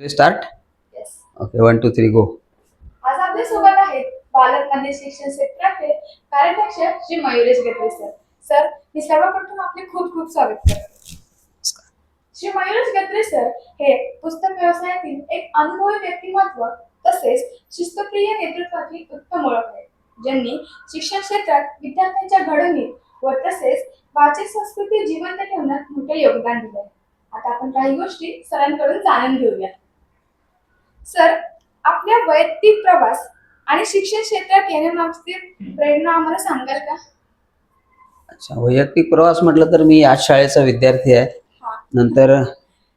Start. Yes. Okay, 1 2 3 गो. आज आपल्यासोबत आहेत पालकमध्ये शिक्षण क्षेत्राचे कार्याध्यक्ष श्री मयुरेश गत्रे सर. सर, मी सर्वप्रथम आपले खूप खूप स्वागत करते. श्री मयुरेश गत्रे सर हे पुस्तक व्यवसायातील एक अनुभवी व्यक्तिमत्व तसेच शिस्तप्रिय नेतृत्वाची उत्तम ओळख आहे, ज्यांनी शिक्षण क्षेत्रात विद्यार्थ्यांच्या घडवणीत व तसेच वाचिक संस्कृती जिवंत ठेवण्यात मोठे योगदान दिले. आता आपण काही गोष्टी सरांकडून जाणून घेऊया. सर, आपल्या वैयक्तिक प्रवास आणि शिक्षण क्षेत्रात येण्यामागची प्रेरणा आम्हाला सांगाल का? अच्छा, वैयक्तिक प्रवास म्हटलं तर मी आज शाळेचा विद्यार्थी आहे. हा. नंतर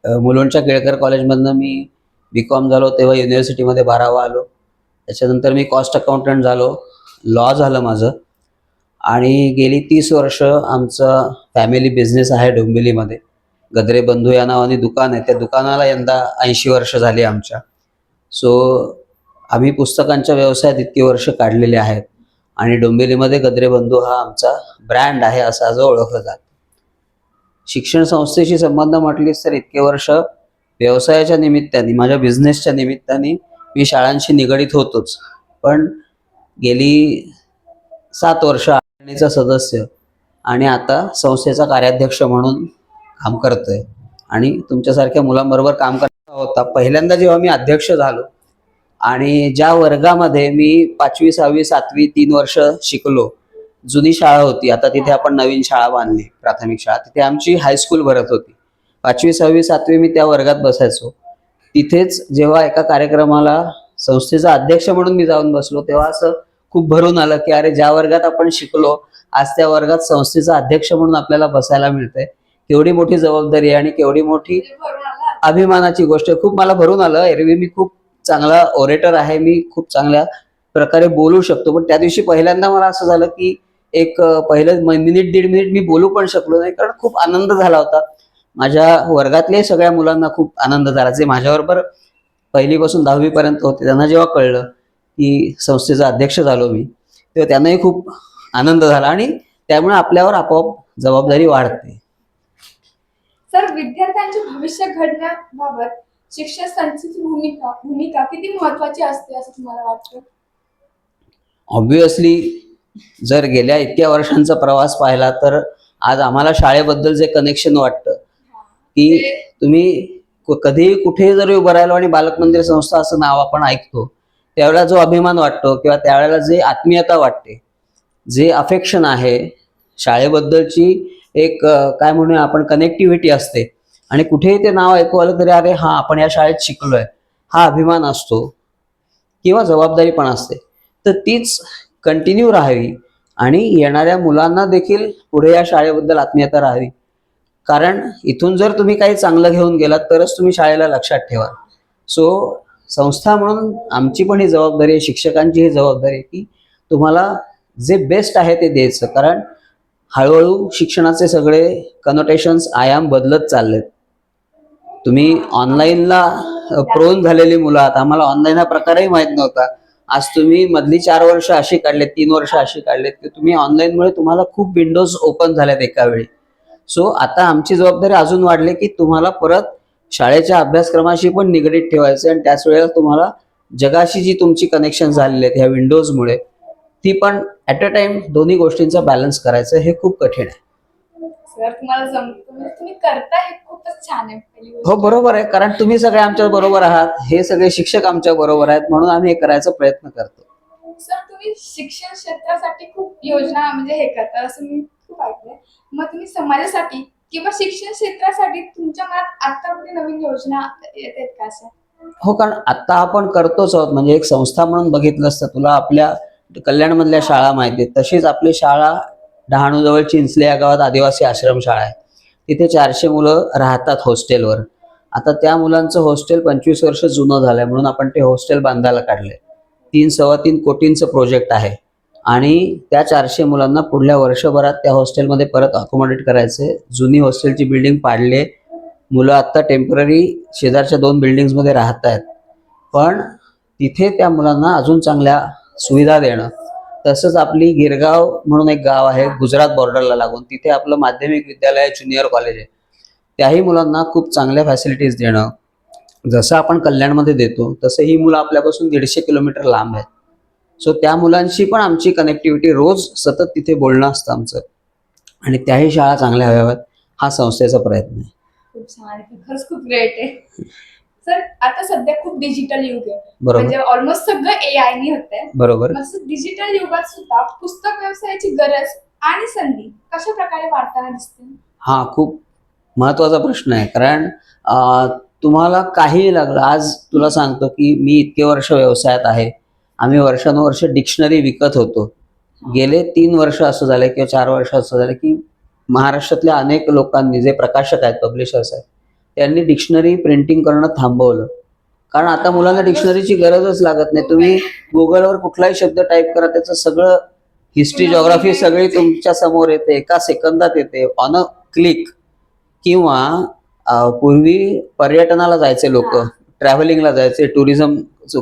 मुलुंडच्या केळकर कॉलेजमधनं मी BCom झालो, तेव्हा युनिव्हर्सिटीमध्ये 12वा आलो. त्याच्यानंतर मी कॉस्ट अकाउंटंट झालो, लॉ झालं माझं. आणि गेली 30 वर्ष आमचं फॅमिली बिझनेस आहे डोंबिवलीमध्ये. गद्रे बंधू या नावाने दुकान आहे. त्या दुकानाला यंदा 80 वर्ष झाली आमच्या. सो आम्ही पुस्तकांच्या व्यवसायात इतकी वर्ष काढलेली आहेत आणि डोंबिवलीमध्ये गद्रे बंधू हा आमचा ब्रँड आहे असं आज ओळखलं जातं. शिक्षण संस्थेशी संबंध म्हटलीस तर इतके वर्ष व्यवसायाच्या निमित्ताने, माझ्या बिझनेसच्या निमित्ताने मी शाळांशी निगडीत होतोच. पण गेली 7 वर्ष आघाडीचा सदस्य आणि आता संस्थेचा कार्याध्यक्ष म्हणून काम करतोय. आणि तुमच्यासारख्या मुलांबरोबर काम करता होता. पहिल्यांदा जेव्हा मी अध्यक्ष झालो आणि ज्या वर्गामध्ये मी 5वी 6वी 7वी 3 वर्ष शिकलो, जुनी शाळा होती, आता तिथे आपण नवीन शाळा बांधली, प्राथमिक शाळा. तिथे आमची हायस्कूल भरत होती. 5वी 6वी 7वी मी त्या वर्गात बसायचो. तिथेच जेव्हा एका कार्यक्रमाला संस्थेचा अध्यक्ष म्हणून मी जाऊन बसलो, तेव्हा असं खूप भरून आलं की अरे, ज्या वर्गात आपण शिकलो आज त्या वर्गात संस्थेचा अध्यक्ष म्हणून आपल्याला बसायला मिळतंय. केवढी मोठी जबाबदारी आहे आणि केवढी मोठी अभिमानाची गोष्ट आहे. खूप मला भरून आलं. एरवी मी खूप चांगला ओरेटर आहे, मी खूप चांगल्या प्रकारे बोलू शकतो. पण त्या दिवशी पहिल्यांदा मला असं झालं की एक पहिलं मिनिट 1.5 मिनिट मी बोलू पण शकलो नाही, कारण खूप आनंद झाला होता. माझ्या वर्गातले सगळ्या मुलांना खूप आनंद झाला, जे माझ्याबरोबर पहिलीपासून 10वी पर्यंत होते. त्यांना जेव्हा कळलं की संस्थेचा अध्यक्ष झालो मी, तेव्हा त्यांनाही खूप आनंद झाला आणि त्यामुळे आपल्यावर आपोआप जबाबदारी वाढते. सर, विद्यार्थ्यांचे भविष्य घडण्याबाबत शिक्षण संस्थेची भूमिका किती महत्वाची असते असं तुम्हाला वाटतं? ऑब्व्हियसली जर गेल्या इतक्या वर्षांचा प्रवास पाहिला तर आज आम्हाला शाळेबद्दल जे कनेक्शन वाटतं की तुम्ही कधीही कुठेही जरी उभं राहिलो आणि बालक मंदिर संस्था असं नाव आपण ऐकतो, त्यावेळेला जो अभिमान वाटतो किंवा त्यावेळेला जे आत्मीयता वाटते, जे अफेक्शन आहे शाळेबद्दलची, एक काय म्हणूया आपण कनेक्टिव्हिटी असते. आणि कुठेही ते नाव ऐकू आलं तरी अरे हा, आपण या शाळेत शिकलोय, हा अभिमान असतो किंवा जबाबदारी पण असते. तर तीच कंटिन्यू राहावी आणि येणाऱ्या मुलांना देखील पुढे या शाळेबद्दल आत्मीयता राहावी. कारण इथून जर तुम्ही काही चांगलं घेऊन गेलात तरच तुम्ही शाळेला लक्षात ठेवा. सो संस्था म्हणून आमची पण ही जबाबदारी आहे, शिक्षकांची ही जबाबदारी आहे की तुम्हाला जे बेस्ट आहे ते द्यायचं. कारण हळूहळू शिक्षणाचे सगळे कनोटेशन्स, आयाम बदलत चाललेत. तुम्ही ऑनलाईनला प्रोन झालेली मुलं आहात. आम्हाला ऑनलाईन हा प्रकारही माहीत नव्हता. आज तुम्ही मधली 4 वर्ष अशी काढलेत, 3 वर्ष अशी काढलेत की तुम्ही ऑनलाईनमुळे तुम्हाला खूप विंडोज ओपन झाल्यात एका वेळी. सो आता आमची जबाबदारी अजून वाढली की तुम्हाला परत शाळेच्या अभ्यासक्रमाशी पण निगडीत ठेवायचं आणि त्याच वेळेला तुम्हाला जगाशी जी तुमची कनेक्शन झालेली आहेत ह्या विंडोजमुळे, ती पण ॲट अ टाइम दोन्ही गोष्टींचा बॅलन्स करायचं हे खूप कठीण आहे. सर, तुम्हाला जमतं, म्हणजे तुम्ही करताय हे खूपच छान आहे. पहिली गोष्ट. हो, बरोबर आहे. कारण तुम्ही सगळे आमच्या बरोबर आहात, हे सगळे शिक्षक आमच्या बरोबर आहेत, म्हणून आम्ही हे करायचा प्रयत्न करतो. सर, तुम्ही शिक्षण क्षेत्रासाठी खूप योजना म्हणजे हे करता असं मी खूप ऐकलंय. मग तुम्ही समाजासाठी किंवा शिक्षण क्षेत्रासाठी तुमच्या मनात आतापर्यंत नवीन योजना येतात का अशा? हो, कारण आता आपण करतोच आहोत. म्हणजे एक संस्था म्हणून बघितलं असतं, तुला आपल्या कल्याणमधल्या शाळा माहिती आहेत, तशीच आपली शाळा डहाणूजवळ चिंचले या गावात आदिवासी आश्रमशाळा आहे. तिथे 400 मुलं राहतात हॉस्टेलवर. आता त्या मुलांचं हॉस्टेल 25 वर्ष जुनं झालंय, म्हणून आपण ते हॉस्टेल बांधायला काढले. 3-3.25 कोटींचं प्रोजेक्ट आहे आणि त्या 400 मुलांना पुढल्या वर्षभरात त्या हॉस्टेलमध्ये परत अकोमोडेट करायचे. जुनी हॉस्टेलची बिल्डिंग पाडले, मुलं आत्ता टेम्पररी शेजारच्या 2 बिल्डिंग्समध्ये राहत आहेत. पण तिथे त्या मुलांना अजून चांगल्या सुविधा देणं. तसंच आपली गिरगाव म्हणून एक गाव आहे गुजरात बॉर्डरला लागून, तिथे आपलं माध्यमिक विद्यालय, ज्युनियर कॉलेज आहे. त्याही मुलांना खूप चांगल्या फॅसिलिटीज देणं. जसं आपण कल्याणमध्ये देतो तसं ही मुलं आपल्यापासून 150 किलोमीटर लांब आहेत. सो त्या मुलांशी पण आमची कनेक्टिव्हिटी रोज सतत तिथे बोलणं असतं आमचं आणि त्याही शाळा चांगल्या व्हाव्यात हा संस्थेचा प्रयत्न आहे. खूप छान आहे. खरंच खूप ग्रेट आहे. सर आता सध्या खूप डिजिटल युग आहे. बरोबर. म्हणजे ऑलमोस्ट सगळं AI ने होतंय. बरोबर. मग डिजिटल युगात सुद्धा पुस्तक व्यवसायाची गरज आणि संधी कशा प्रकारे वाढताना दिसते? हा खूप महत्वाचा प्रश्न आहे. कारण तुम्हाला काही लागलं, आज तुला सांगतो की मी इतके वर्ष व्यवसायात आहे. आम्ही वर्षानुवर्ष डिक्शनरी विकत होतो. गेले 3 वर्ष असं झालं किंवा 4 वर्ष असं झालं की महाराष्ट्रातल्या अनेक लोकांनी, जे प्रकाशक आहेत, पब्लिशर्स आहेत, त्यांनी डिक्शनरी प्रिंटिंग करणं थांबवलं. कारण आता मुलांना डिक्शनरीची गरजच लागत नाही. तुम्ही गुगलवर कुठलाही शब्द टाईप करा, त्याचं सगळं हिस्ट्री, जॉग्राफी सगळी तुमच्या समोर येते, एका सेकंदात येते, ऑन अ क्लिक. किंवा पूर्वी पर्यटनाला जायचे लोक, ट्रॅव्हलिंगला जायचे, टुरिझम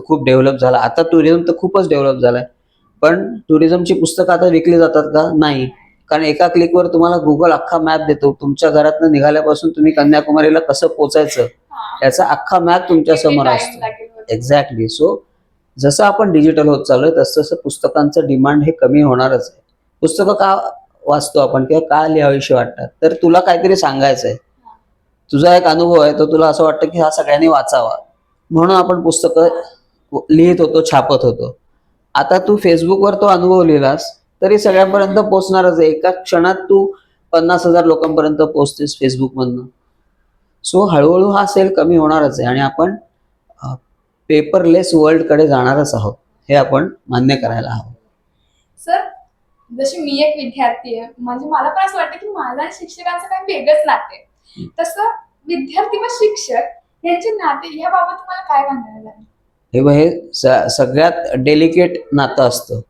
खूप डेव्हलप झाला. आता टुरिझम तर खूपच डेव्हलप झालाय, पण टुरिझमची पुस्तकं आता विकली जातात का? नाही. कारण एका क्लिकवर तुम्हाला गुगल अख्खा मॅप देतो. तुमच्या घरातनं निघाल्यापासून तुम्ही कन्याकुमारीला कसं पोहोचायचं याचा अख्खा मॅप तुमच्या समोर असतो. एक्झॅक्टली. सो जसं आपण डिजिटल होत चाललोय तसं तसं पुस्तकांचं डिमांड हे कमी होणारच आहे. पुस्तकं का वाचतो आपण किंवा का लिहावीशी वाटतात? तर तुला काहीतरी सांगायचं आहे, तुझा एक अनुभव आहे, तो तुला असं वाटतं की हा सगळ्यांनी वाचावा, म्हणून आपण पुस्तकं लिहित होतो, छापत होतो. आता तू फेसबुकवर तो अनुभव लिहिलास तरी सगळ्यांपर्यंत पोहोचणारच आहे. एका क्षणात तू 50,000 लोकांपर्यंत पोहोचतेस फेसबुकमधनं. सो हळूहळू हा सेल कमी होणारच आहे आणि आपण पेपरलेस वर्ल्डकडे जाणारच आहोत, हे आपण मान्य करायला हवं. सर जशी मी एक विद्यार्थी आहे, म्हणजे मला पण असं वाटतं की माझा आणि शिक्षकांचं काही वेगळंच नाते आहे. तसं विद्यार्थी व शिक्षक यांचे नाते याबाबत तुम्हाला काय म्हणायला लागेल? हे बघ, हे सगळ्यात डेलिकेट नातं असतं.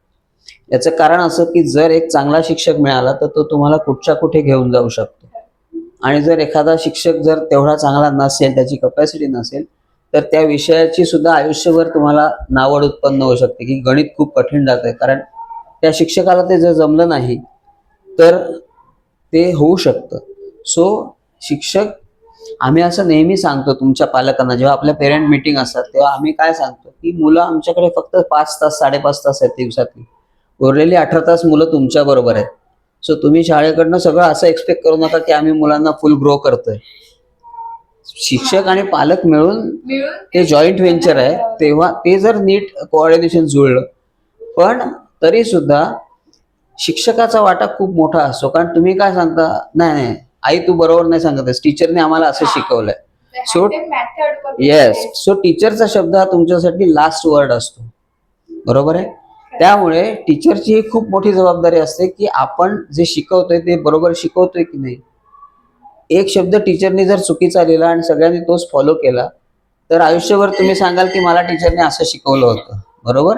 याचं कारण असं की जर एक चांगला शिक्षक मिळाला तर तो तुम्हाला कुठच्या कुठे घेऊन जाऊ शकतो, आणि जर एखादा शिक्षक जर तेवढा चांगला नसेल, त्याची कपॅसिटी नसेल, तर त्या विषयाची सुद्धा आयुष्यभर तुम्हाला नावड उत्पन्न होऊ शकते की गणित खूप कठीण जातंय. कारण त्या शिक्षकाला ते जर जमलं नाही तर ते होऊ शकतं. सो शिक्षक, आम्ही असं नेहमी सांगतो तुमच्या पालकांना, जेव्हा आपल्या पेरेंट मीटिंग असतात तेव्हा आम्ही काय सांगतो की मुलं आमच्याकडे फक्त 5 तास 5.5 तास आहेत दिवसातली, उरलेली 18 तास मुलं तुमच्या बरोबर आहेत. सो तुम्ही शाळेकडनं सगळं असं एक्सपेक्ट करू नका की आम्ही मुलांना फुल ग्रो करतोय. शिक्षक आणि पालक मिळून ते जॉईंट व्हेंचर आहे, तेव्हा ते जर नीट कोऑर्डिनेशन जुळलं, पण तरी सुद्धा शिक्षकाचा वाटा खूप मोठा असतो. कारण तुम्ही काय सांगता, नाही नाही आई तू बरोबर नाही सांगत आहेस, टीचरने आम्हाला असं शिकवलंय. सो येस, सो टीचरचा शब्द हा तुमच्यासाठी लास्ट वर्ड असतो, बरोबर आहे. त्यामुळे टीचरची ही खूप मोठी जबाबदारी असते की आपण जे शिकवतोय ते बरोबर शिकवतोय की नाही. एक शब्द टीचरने जर चुकीचा लिहिला आणि सगळ्यांनी तोच फॉलो केला तर आयुष्यभर तुम्ही सांगाल की मला टीचरने असं शिकवलं होतं, बरोबर.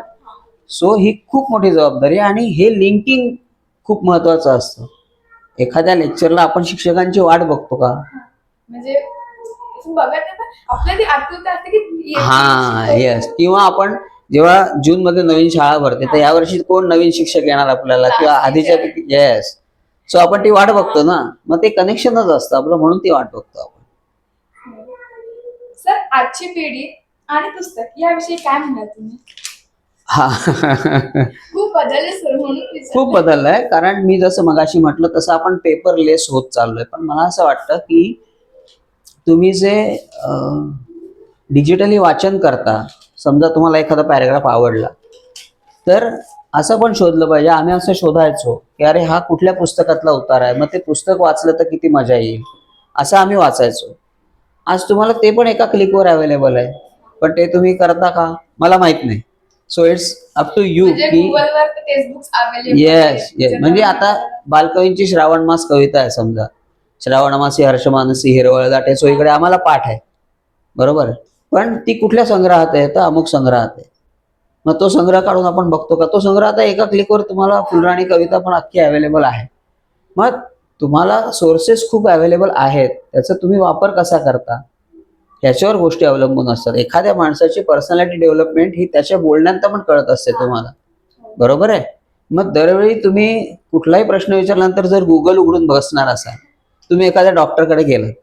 सो ही खूप मोठी जबाबदारी आहे आणि हे लिंकिंग खूप महत्वाचं असतं. एखाद्या लेक्चरला आपण शिक्षकांची वाट बघतो का? म्हणजे बघत आपल्या ती आतुरता असते की हा, येस. किंवा आपण जेव्हा जून मध्ये नवीन शाळा भरते तर यावर्षी कोण नवीन शिक्षक येणार आपल्याला, किंवा आधीच्या, येस. सो आपण ती वाट बघतो ना, मग ते कनेक्शनच असतं आपलं, म्हणून ती वाट बघतो आपण. सर आजची पिढी आणि पुस्तक याविषयी काय म्हणाल तुम्ही? हा खूप बदलले सर, म्हणून खूप बदललाय. कारण मी जसं मगाशी म्हटलं तसं आपण पेपरलेस होत चाललोय. पण मला असं वाटतं की तुम्ही जे डिजिटली वाचन करता, समजा तुम्हाला एखादा पॅरेग्राफ आवडला तर असं पण शोधलं पाहिजे. आम्ही असं शोधायचो की अरे हा कुठल्या पुस्तकातला उतार आहे, मग ते पुस्तक वाचलं तर किती मजा येईल, असं आम्ही वाचायचो. आज तुम्हाला ते पण एका क्लिकवर अवेलेबल आहे, पण ते तुम्ही करता का मला माहित नाही. So it's up to you की येस येस. म्हणजे आता बालकवींची श्रावण मास कविता आहे, समजा श्रावण मासी हर्षमानसी हिरवळ दाटे, सो इकडे आम्हाला पाठ आहे, बरोबर. पण ती कुठल्या संग्रहात आहे, तर अमुक संग्रहात आहे. मग तो संग्रह काढून आपण बघतो का? तो संग्रह आता एका क्लिकवर तुम्हाला फुलराणी कविता पण अख्खी अवेलेबल आहे. मग तुम्हाला सोर्सेस खूप अवेलेबल आहेत, त्याचा तुम्ही वापर कसा करता ह्याच्यावर गोष्टी अवलंबून असतात. एखाद्या माणसाची पर्सनॅलिटी डेव्हलपमेंट ही त्याच्या बोलण्यात पण कळत असते तुम्हाला, बरोबर आहे. मग दरवेळी तुम्ही कुठलाही प्रश्न विचारल्यानंतर जर गुगल उघडून बसणार असाल, तुम्ही एखाद्या डॉक्टरकडे गेलात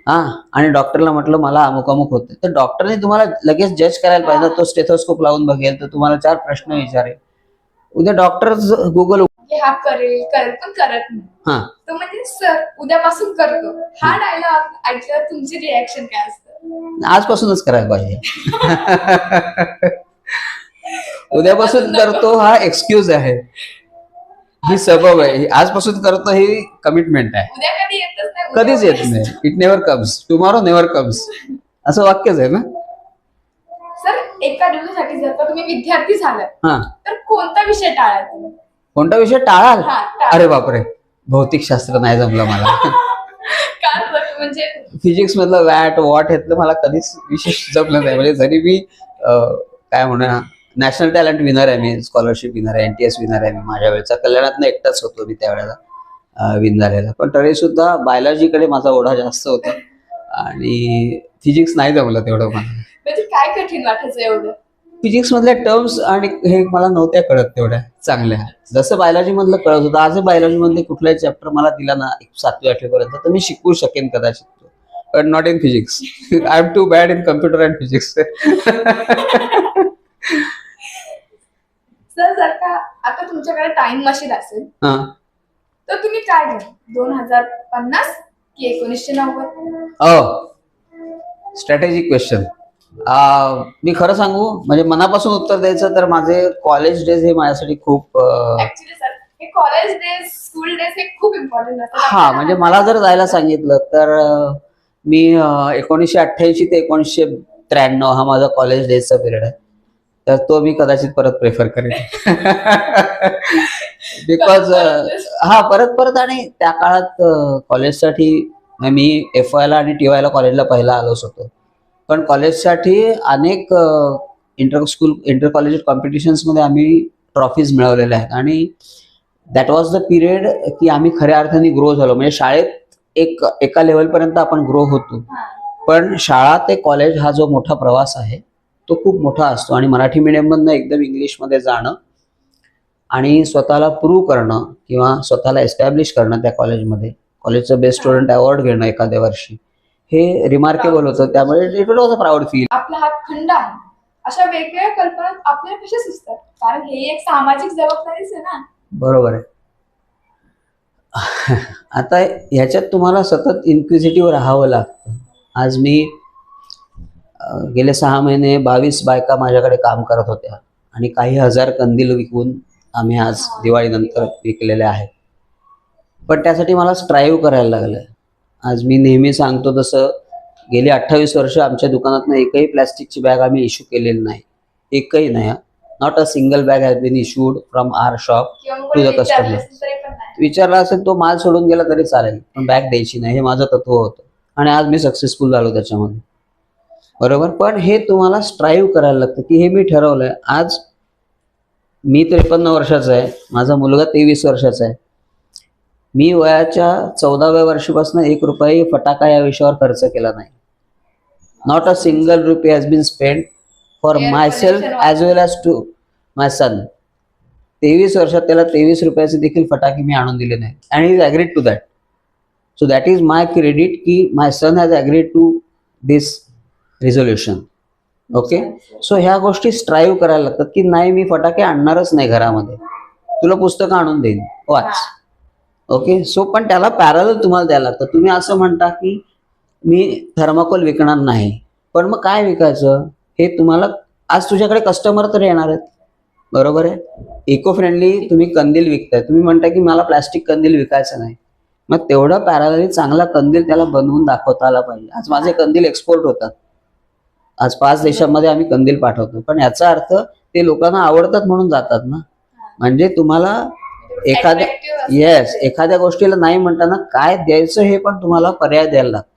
हा, आणि डॉक्टरला म्हटलं मला अमुक अमुक होते, तर डॉक्टरने तुम्हाला लगेच जज करायला पाहिजे ना. तो स्टेथोस्कोप लावून बघेल, तर तुम्हाला 4 प्रश्न विचारेल. उद्या डॉक्टर गुगल. की हा करेल करेल पण करत नाही. हा, तो म्हणजे सर उद्यापासून करतो. हा डायलॉग ऐकल्यावर तुमची रिॲक्शन काय असतं? आजपासूनच करायला पाहिजे. उद्यापासून करतो हा एक्सक्यूज आहे, ही सबब आहे. आजपासून करतो ही कमिटमेंट आहे. उद्या कधी येतच नाही. उद्या कधीच येत उद्याच. नाही. It never comes, tomorrow never comes, असं वाक्यच आहे ना. सर एका दिवसासाठी जर का तुम्ही विद्यार्थी झालात हा, तर कोणता विषय टाळाल तुम्ही? कोणता विषय टाळाल? हा, टाळाल. अरे बापरे, भौतिकशास्त्र नाही जमलं मला. का सर म्हणजे फिजिक्स मधलं वॅट वॉट ह्यातलं मला कधीच विशेष जमलं नाही. म्हणजे जरी मी काय म्हणा, नॅशनल टॅलेंट विनर आहे मी, स्कॉलरशिप विनर आहे, NTS विनर आहे मी. माझ्या वेळेचा कल्याणातनं एकटाच होतो मी त्यावेळेला विन झालेला. पण तरी सुद्धा बायोलॉजीकडे माझा ओढा जास्त होता आणि फिजिक्स नाही जमलं तेवढं मला. म्हणजे काय कठीण वाटायचं एवढं? फिजिक्स मधल्या टर्म्स आणि हे मला नव्हत्या कळत तेवढ्या चांगल्या, जसं बायोलॉजी मधलं कळत होतं. आजही बायोलॉजी मधले कुठलाही चॅप्टर मला दिला ना 7वी-8वी पर्यंत, तर मी शिकवू शकेन कदाचित, but not in physics. I am too bad in computer and physics. Sir जर का आता तुमच्याकडे टाइम मशीन असेल हा, तर तुम्ही काय घ्याल? 2050 की 1990? Strategic question. मी खरं सांगू, म्हणजे मनापासून उत्तर द्यायचं तर माझे कॉलेज डेज हे माझ्यासाठी खूप ऍक्च्युली सर हे कॉलेज डेज स्कूल डेज हे खूप इम्पॉर्टंट असतात. हा, म्हणजे मला जर जायला सांगितलं तर मी 1988 ते 1993 हा माझा कॉलेज डेजचा पिरियड आहे, तर तो मी कदाचित परत प्रेफर करेन. बिकॉज हा, परत परत. आणि त्या काळात कॉलेजसाठी मी FY ला आणि TY ला कॉलेजला पहिला आलोच होतो, पण कॉलेजसाठी अनेक इंटर कॉलेज कॉम्पिटिशन्स मध्ये आम्ही ट्रॉफीज मिळवलेल्या आहेत. आणि दॅट वॉज द पिरियड की आम्ही खऱ्या अर्थाने ग्रो झालो. म्हणजे शाळेत एका लेवलपर्यंत आपण ग्रो होतो, पण शाळा ते कॉलेज हा जो मोठा प्रवास आहे तो खूप मोठा असतो. आणि मराठी मीडियममधनं एकदम इंग्लिशमध्ये जाणं आणि स्वतःला प्रूव्ह करणं किंवा स्वतःला एस्टॅब्लिश करणं त्या कॉलेजमध्ये, कॉलेजचं बेस्ट स्टुडंट अवॉर्ड घेणं एखाद्या वर्षी, हे रिमार्केबल होतं. त्यामुळे it was a proud feel. आपला हात खंड आहे अशा वेगवेगळ्या कल्पना आपल्याला कशा सुचतात? कारण हे एक सामाजिक जबाबदारीच आहे ना. बरोबर आहे. आता ह्याच्यात तुम्हाला सतत इन्क्विजिटिव्ह राहावं लागतं. आज मी गेले 6 महिने 22 बायका माझ्याकडे काम करत होत्या आणि काही हजार कंदील विकून आम्ही आज दिवाळीनंतर विकलेले आहेत. पण त्यासाठी मला स्ट्राईव्ह करायला लागलं. आज मी नेहमी सांगतो तसं, गेली 28 वर्ष आमच्या दुकानातनं एकही प्लॅस्टिकची बॅग आम्ही इश्यू केलेली नाही, एकही नाही. Not a single bag has been issued from our shop to the customer. विचारला असेल तो माल सोडून गेला तरी चालेल, पण बॅग द्यायची नाही, हे माझं तत्व होतं. आणि आज मी सक्सेसफुल झालो त्याच्यामध्ये, बरोबर. पण हे तुम्हाला स्ट्राईव्ह करायला लागतं की हे मी ठरवलंय. आज मी 53 वर्षाचा आहे, माझा मुलगा 23 वर्षाचा आहे. मी वयाच्या 14व्या वर्षापासून 1 रुपयाही फटाका या विषयावर खर्च केला नाही. Not a single rupee has been spend for myself as well as to my son. 23 वर्षात त्याला 23 रुपयाचे देखील फटाके मी आणून दिले नाही. And he is agreed to that. So that is my credit की my son has agreed to this resolution. Okay. So ह्या गोष्टी स्ट्राईव्ह करायला लागतात की नाही, मी फटाके आणणारच नाही घरामध्ये, तुला पुस्तकं आणून देईन, वाच. ओके. सो पण त्याला पॅरलल तुम्हाला द्यायला लागतं. तुम्ही असं म्हणता की मी थर्माकोल विकणार नाही, पण मग काय विकायचं हे तुम्हाला, आज तुझ्याकडे कस्टमर तर येणार आहेत, बरोबर आहे. इको फ्रेंडली तुम्ही कंदील विकताय, तुम्ही म्हणता की मला प्लास्टिक कंदील विकायचं नाही, मग तेवढं पॅरलली चांगला कंदील त्याला बनवून दाखवता आला पाहिजे. आज माझे कंदील एक्सपोर्ट होतात, आज 5 देशांमध्ये आम्ही कंदील पाठवतो, पण याचा अर्थ ते लोकांना आवडतात म्हणून जातात ना. म्हणजे तुम्हाला एखाद्या गोष्टीला नाही म्हणताना काय द्यायचं हे पण तुम्हाला पर्याय द्यायला लागतो,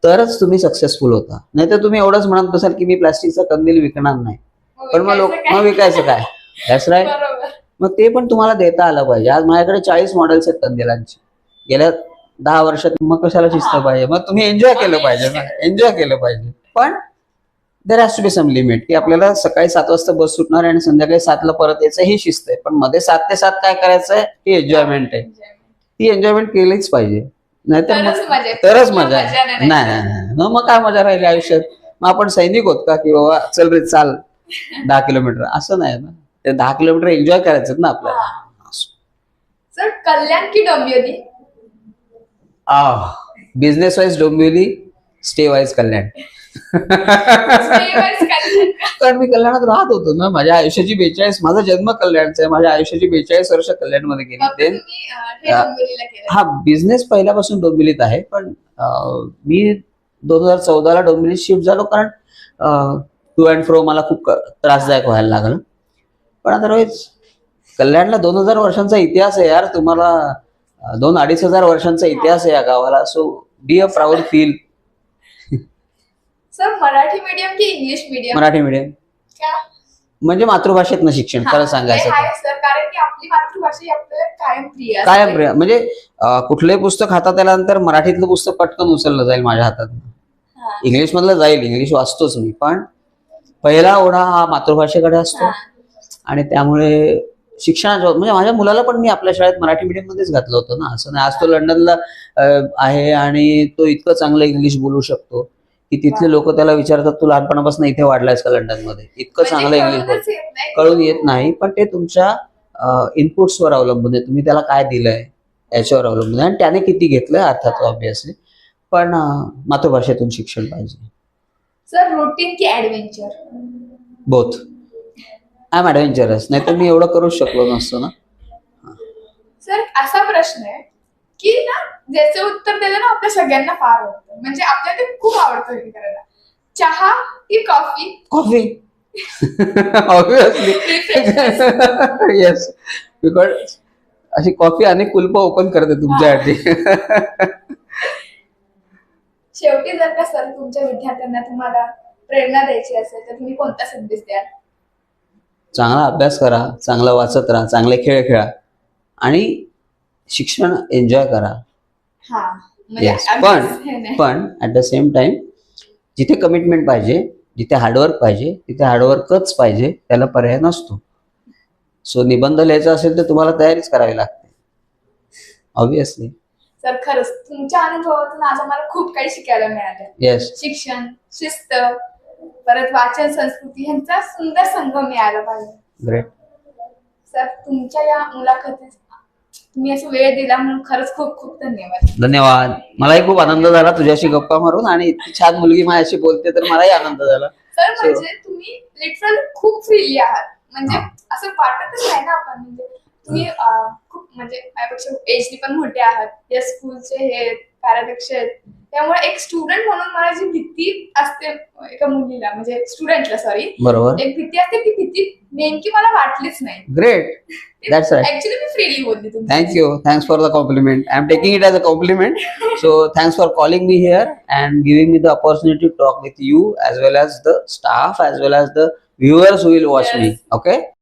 तरच तुम्ही सक्सेसफुल होता. नाही तर तुम्ही एवढंच म्हणत असाल की मी प्लास्टिकचा कंदील विकणार नाही, पण मग विकायचं काय? That's right. मग ते पण तुम्हाला देता आलं पाहिजे. आज माझ्याकडे 40 मॉडेल्स आहेत कंदिलांची गेल्या 10 वर्षात. मग कशाला शिस्त पाहिजे? मग तुम्ही एन्जॉय केलं पाहिजे ना, एन्जॉय केलं पाहिजे. पण there has to be some limit की आपल्याला सकाळी 7 वाजता बस सुटणार आहे आणि संध्याकाळी 7ला परत यायचं, ही शिस्त आहे. पण मध्ये 7 ते 7 काय करायचं आहे, ही एन्जॉयमेंट आहे. ती एन्जॉयमेंट केलीच पाहिजे. नाहीतर तरच मग मजा आहे. तरच मजा आहे. मजा नाही नाही. नाही नाही. मग काय मजा राहिली आयुष्यात? मग आपण सैनिक होत का की बाबा चल रे चाल 10 किलोमीटर? असं नाही ना, ते 10 किलोमीटर एन्जॉय करायचं ना आपल्याला. सर कल्याण की Dombivli? Business wise Dombivli, stay wise Kalyan. Stay-wise Kalyan का? कारण मी कल्याणात राहत होतो ना. माझ्या आयुष्याची 42, माझा जन्म कल्याणचा आहे. माझ्या आयुष्याची 42 वर्ष कल्याणमध्ये गेली. फक्त Then, तुम्ही हे डोंबिवलीला केलं. हा बिझनेस पहिल्यापासून डोंबिवलीत आहे, पण मी 2014ला डोंबिवलीत शिफ्ट झालो, कारण टू अँड फ्रो मला खूप त्रासदायक व्हायला लागलं. पण अदरवाईज कल्याणला 2000 वर्षांचा इतिहास आहे यार. तुम्हाला 2-2500 वर्षांचा इतिहास आहे या गावाला. So be a proud feel. Sir Marathi medium की इंग्लिश मीडियम? मराठी मीडियम का? म्हणजे मातृभाषेतनं शिक्षण, खरं सांगायचं ते तर. आहे सर, कारण की आपली मातृभाषा ही आपल्याला कायम प्रिय असते. कायम प्रिय. म्हणजे कुठलंही पुस्तक हातात आल्यानंतर मराठीतलं पुस्तक पटकन उचललं जाईल माझ्या हातात. हा. इंग्लिश मधलं जाईल, इंग्लिश वाचतोच मी, पण पहिला ओढा हा मातृभाषेकडे असतो. हा. आणि त्यामुळे शिक्षणाच्या, म्हणजे माझ्या मुलाला पण मी आपल्या शाळेत मराठी मीडियम मध्येच घातलं होतं ना. असं नाही, आज तो लंडनला आहे आणि तो इतकं चांगलं इंग्लिश बोलू शकतो की तिथले लोक त्याला विचारतात, तू लहानपणापासून इथे वाढलायस का लंडन मध्ये? इतकं म्हणजे चांगलं इंग्लिश कळूनच येत नाही. कळून येत नाही. पण ते तुमच्या इनपुट्सवर अवलंबून आहे, तुम्ही त्याला काय दिलंय याच्यावर अवलंबून आहे, आणि त्याने किती घेतलंय अर्थात ऑब्विसली. पण मातृभाषेतून शिक्षण पाहिजे. सर रुटीन की adventure? Both. I am adventurous, नाही तर मी एवढं करूच शकलो नसतो ना. सर असा प्रश्न आहे की ना, ज्याचं उत्तर दिलं ना आपल्या सगळ्यांना फार आवडतं, म्हणजे आपल्याला ते खूप आवडतं हे करायला. चहा की coffee? Coffee. Obviously. Yes, because अशी कॉफी अनेक कुलप ओपन करते तुमच्यासाठी. शेवटी जर का सर तुमच्या विद्यार्थ्यांना तुम्हाला प्रेरणा द्यायची असेल तर तुम्ही कोणता संदेश द्याल? चांगला अभ्यास करा, चांगला वाचत राहा, चांगले खेळ खेळा आणि शिक्षण एन्जॉय करा. हा म्हणजे येस, अगदीच हे नाही. पण ऍट द सेम टाइम जिथे कमिटमेंट पाहिजे, जिथे हार्डवर्क पाहिजे, तिथे हार्डवर्कच पाहिजे, त्याला पर्याय नसतो. सो निबंध लिहायचा असेल तर तुम्हाला तयारीच करावी लागते, ऑब्विसली. सर खरंच तुमच्या अनुभवातून आज आम्हाला खूप काही शिकायला मिळालं. येस. शिक्षण, शिस्त, परत वाचन, संस्कृती यांचा सुंदर संगम मिळाला पाहिजे. ग्रेट. सर तुमच्या या मुलाखतीत तुम्ही असं वेळ दिला म्हणून खरंच खूप खूप धन्यवाद. धन्यवाद. मलाही खूप आनंद झाला तुझ्याशी गप्पा मारून, आणि इतकी छान मुलगी माझ्याशी बोलते तर मलाही आनंद झाला. सर म्हणजे तुम्ही लिटरल खूप फ्रीली आहात, म्हणजे असं वाटतच नाही ना आपण, म्हणजे तुम्ही खूप म्हणजे माझ्यापेक्षा एजनी पण मोठे आहात, या स्कूलचे हे कार्याध्यक्ष आहेत. त्यामुळे एक स्टुडंट म्हणून मला जी भीती असते एका मुलीला, म्हणजे स्टुडंटला सॉरी, बरोबर. एक भीती असते, ती भीती नेमकी मला वाटलीच नाही. Great. That's right. Actually me freely बोलली तुमची. Thank you. Thanks for the compliment. I'm taking it as a compliment. So thanks for calling me here and giving me the opportunity to talk with you as well as the staff as well as the viewers who will watch Yes. me. Okay.